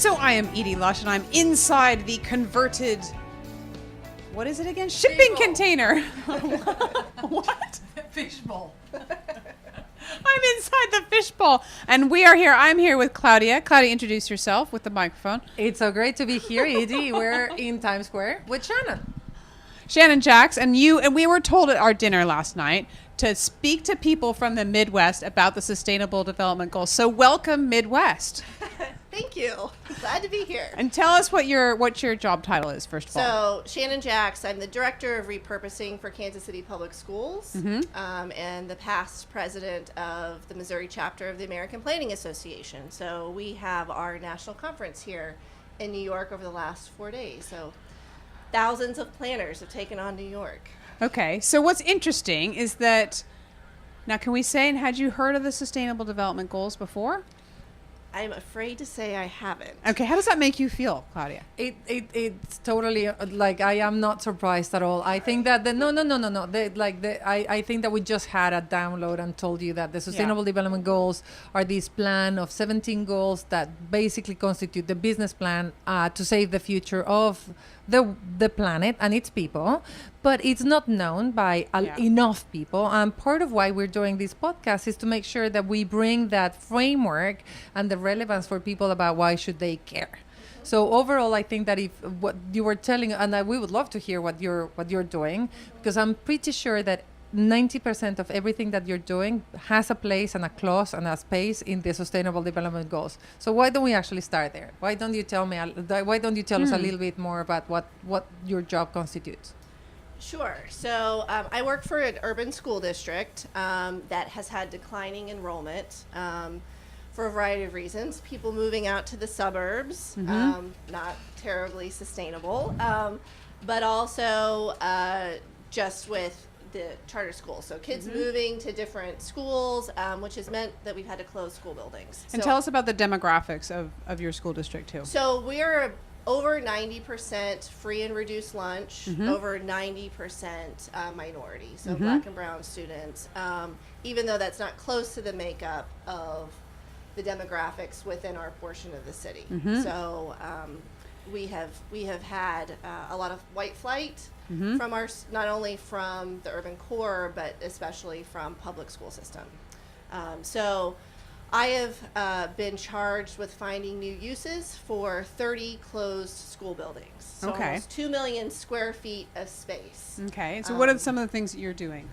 So I am Edie Lush, and I'm inside the converted, what is it again? Shipping container. What? Fishbowl. I'm inside the fishbowl, and we are here. I'm here with Claudia. Claudia, introduce yourself with the microphone. It's so great to be here, Edie. We're in Times Square with Shannon. Shannon Jacks, and we were told at our dinner last night to speak to people from the Midwest about the Sustainable Development Goals. So welcome, Midwest. Thank you. Glad to be here. And tell us what your job title is, first of all. So, Shannon Jacks, I'm the Director of Repurposing for Kansas City Public Schools, and the past president of the Missouri chapter of the American Planning Association. So, we have our national conference here in New York over the last 4 days. So, thousands of planners have taken on New York. Okay, so what's interesting is that, now can we say, and had you heard of the Sustainable Development Goals before? I'm afraid to say I haven't. Okay, how does that make you feel, Claudia? It's totally like I am not surprised at all. I think that I think that we just had a download and told you that the Sustainable Development Goals are this plan of 17 goals that basically constitute the business plan to save the future of the planet and its people, but it's not known by enough people. And part of why we're doing this podcast is to make sure that we bring that framework and the relevance for people about why should they care. So overall, I think that if what you were telling, and we would love to hear what you're doing, because I'm pretty sure that 90% of everything that you're doing has a place and a clause and a space in the Sustainable Development Goals. So why don't we actually start there? Why don't you tell us a little bit more about what your job constitutes? Sure. So I work for an urban school district that has had declining enrollment for a variety of reasons. People moving out to the suburbs, not terribly sustainable, but also just with the charter schools. So kids moving to different schools, which has meant that we've had to close school buildings. And tell us about the demographics of your school district too. So we're over 90% free and reduced lunch, over 90% minority, so black and brown students, even though that's not close to the makeup of the demographics within our portion of the city. So we have had a lot of white flight from not only from the urban core, but especially from public school system. So I have been charged with finding new uses for 30 closed school buildings. So almost 2 million square feet of space. Okay, so what are some of the things that you're doing?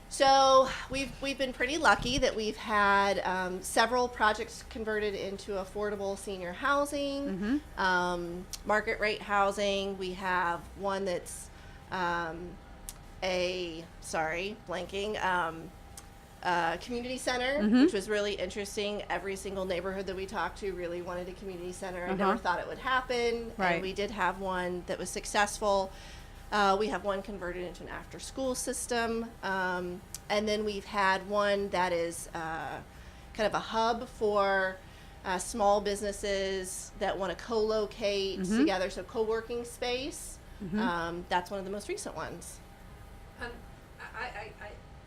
So we've been pretty lucky that we've had several projects converted into affordable senior housing, market rate housing. We have one that's community center, which was really interesting. Every single neighborhood that we talked to really wanted a community center. I never thought it would happen, and we did have one that was successful. We have one converted into an after-school system, and then we've had one that is kind of a hub for small businesses that want to co-locate together, so co-working space. That's one of the most recent ones.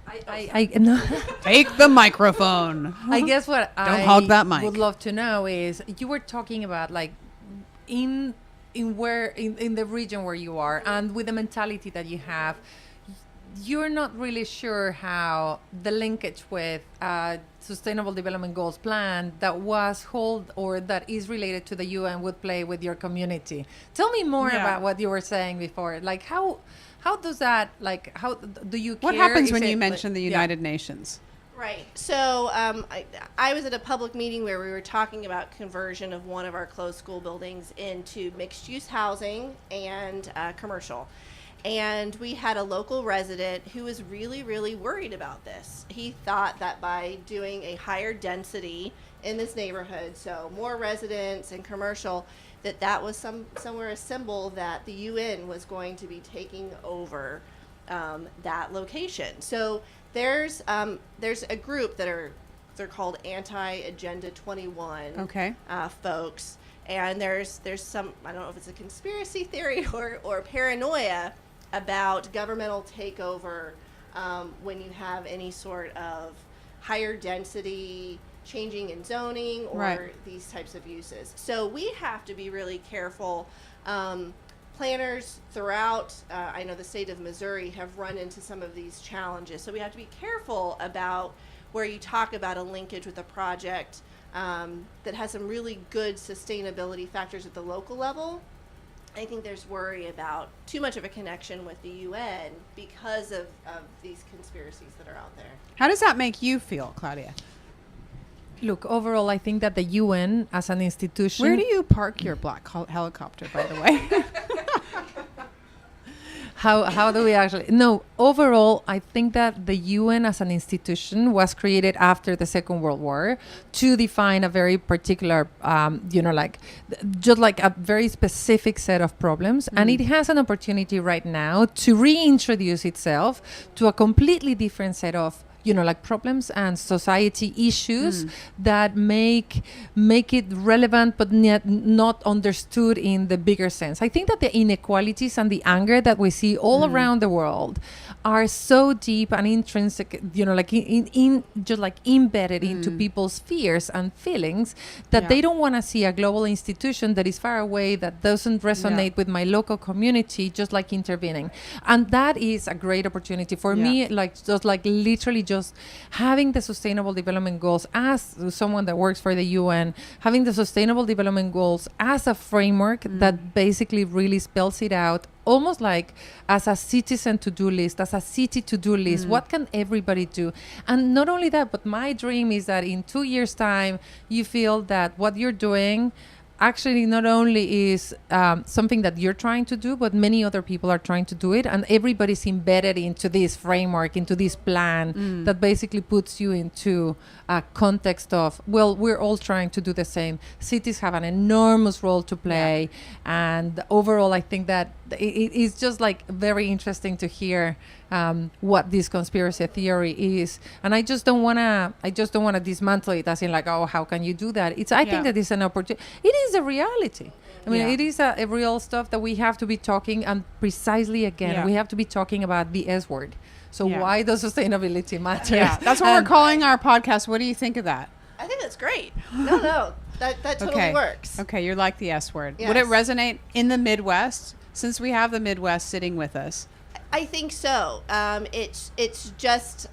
I no. Take the microphone. I guess what hog that mic. Would love to know is you were talking about like in the region where you are and with the mentality that you have, you're not really sure how the linkage with Sustainable Development Goals plan that was held or that is related to the UN would play with your community. Tell me more about what you were saying before. Like how does that, like, how do you care? What happens when you mention the United Nations? Right. So I was at a public meeting where we were talking about conversion of one of our closed school buildings into mixed-use housing and commercial. And we had a local resident who was really, really worried about this. He thought that by doing a higher density in this neighborhood, so more residents and commercial, that was somewhere a symbol that the UN was going to be taking over that location. So there's a group they're called Anti-Agenda 21 folks, and there's some, I don't know if it's a conspiracy theory or paranoia about governmental takeover when you have any sort of higher density changing in zoning or Right. these types of uses. So we have to be really careful. Planners throughout, I know the state of Missouri have run into some of these challenges. So we have to be careful about where you talk about a linkage with a project that has some really good sustainability factors at the local level. I think there's worry about too much of a connection with the UN because of these conspiracies that are out there. How does that make you feel, Claudia? Look, overall, I think that the UN as an institution. Where do you park your black helicopter, by the way? How do we actually? No, overall, I think that the UN as an institution was created after the Second World War to define a very particular, just like a very specific set of problems. And it has an opportunity right now to reintroduce itself to a completely different set of problems and society issues that make it relevant but not understood in the bigger sense. I think that the inequalities and the anger that we see all around the world are so deep and intrinsic, embedded into people's fears and feelings that they don't want to see a global institution that is far away, that doesn't resonate with my local community, just like intervening. And that is a great opportunity for me, literally just having the Sustainable Development Goals as someone that works for the UN, having the Sustainable Development Goals as a framework that basically really spells it out, almost like as a citizen to-do list, as a city to-do list. What can everybody do? And not only that, but my dream is that in 2 years' time, you feel that what you're doing actually not only is something that you're trying to do, but many other people are trying to do it, and everybody's embedded into this framework, into this plan that basically puts you into a context of, well, we're all trying to do the same. Cities have an enormous role to play, and overall, I think that it is just like very interesting to hear what this conspiracy theory is, and I just don't want to dismantle it as in like, oh, how can you do that? I think that it's an opportunity. It is a reality. I mean, it is a real stuff that we have to be talking, and precisely again, we have to be talking about the S word. So why does sustainability matter? Yeah, that's what we're calling our podcast. What do you think of that? I think that's great. No, that totally works. Okay, you're like the S word. Yes. Would it resonate in the Midwest, since we have the Midwest sitting with us? I think so. It's just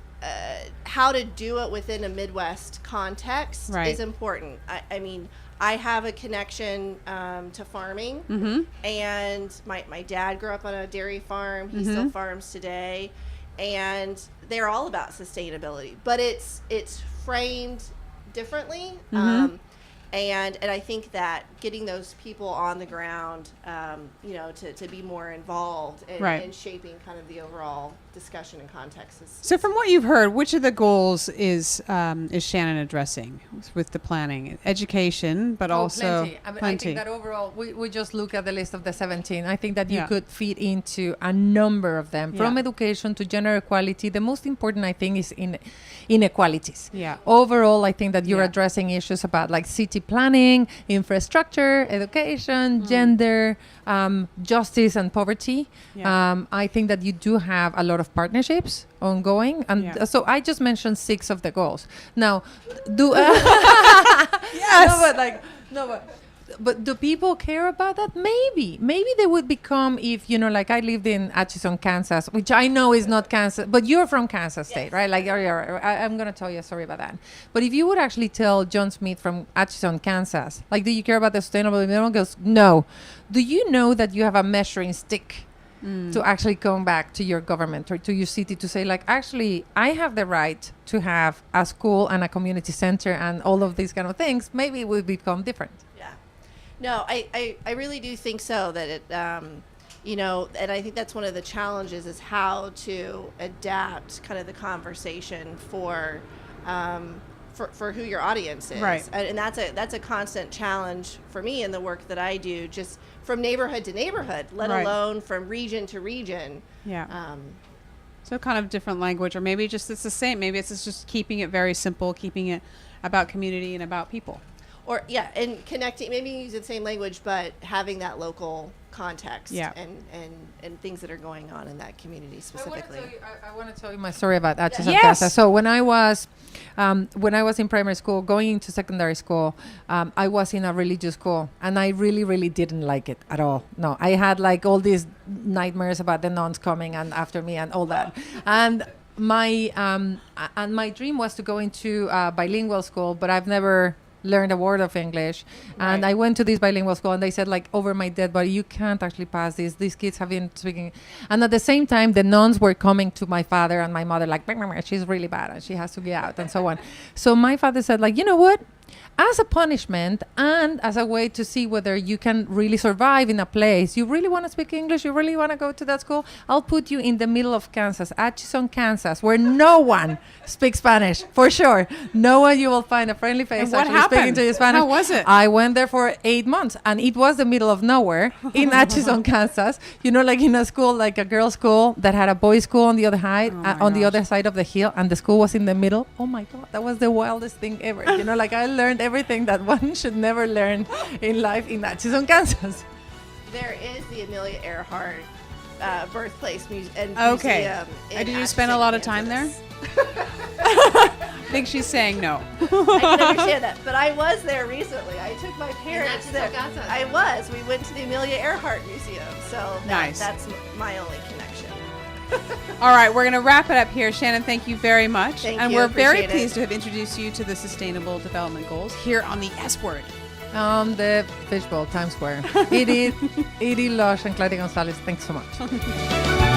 how to do it within a Midwest context is important. I mean, I have a connection to farming, and my dad grew up on a dairy farm. He still farms today, and they're all about sustainability, but it's framed differently. And I think that getting those people on the ground, to be more involved in shaping kind of the overall discussion and context is. So from what you've heard, which of the goals is Shannon addressing with the planning? Education, but also plenty. I think that overall, we just look at the list of the 17. I think that you could fit into a number of them, from education to gender equality. The most important, I think, is inequalities. Yeah. Overall, I think that you're addressing issues about like city planning, infrastructure, education, gender, justice, and poverty. I think that you do have a lot of partnerships ongoing, and so I just mentioned 6 of the goals. Now, but do people care about that? Maybe they would become, if like I lived in Atchison, Kansas, which I know is not Kansas, but you're from Kansas State, right? Like I'm gonna tell you a story about that. But if you would actually tell John Smith from Atchison, Kansas, like, do you care about the sustainable development? Goes, no. Do you know that you have a measuring stick to actually come back to your government or to your city to say, like, actually, I have the right to have a school and a community center and all of these kind of things? Maybe it will become different. No, I really do think so, that it, and I think that's one of the challenges is how to adapt kind of the conversation for who your audience is. Right. And that's a constant challenge for me in the work that I do, just from neighborhood to neighborhood, let alone from region to region. Yeah. So kind of different language, or maybe just it's the same. Maybe it's just keeping it very simple, keeping it about community and about people. Or and connecting, maybe using the same language, but having that local context Yeah. and things that are going on in that community specifically. I want to tell you my story about Atchison Yes. Casa. So when I was in primary school, going into secondary school, I was in a religious school, and I really, really didn't like it at all. No, I had like all these nightmares about the nuns coming and after me and all that. And my dream was to go into bilingual school, but I've never learned a word of English. And I went to this bilingual school, and they said, like, over my dead body, you can't actually pass this. These kids have been speaking. And at the same time, the nuns were coming to my father and my mother, like, she's really bad and she has to get out and so on. So my father said, like, you know what? As a punishment and as a way to see whether you can really survive in a place, you really want to speak English, you really want to go to that school, I'll put you in the middle of Kansas, Atchison, Kansas, where no one speaks Spanish, for sure. No one you will find a friendly face And what actually speaking happened? to you Spanish. How was it? I went there for 8 months, and it was the middle of nowhere in Atchison, Kansas. You know, like in a school, like a girls' school that had a boys' school on the other side of the hill, and the school was in the middle. Oh my God, that was the wildest thing ever. You know, like I learned everything that one should never learn in life in Atchison, Kansas. There is the Amelia Earhart birthplace and Okay. museum. in Did you spend a lot of time there? Kansas. I think she's saying no. I can understand that, but I was there recently. I took my parents Atchison, there. Kansas. I was. We went to the Amelia Earhart Museum, so Nice. that's my only connection. All right, we're going to wrap it up here. Shannon, thank you very much. Thank and you, we're very appreciate it. pleased to have introduced you to the Sustainable Development Goals here on the S Word. The fishbowl, Times Square. Edie, Lush, and Claudia Gonzalez, thanks so much.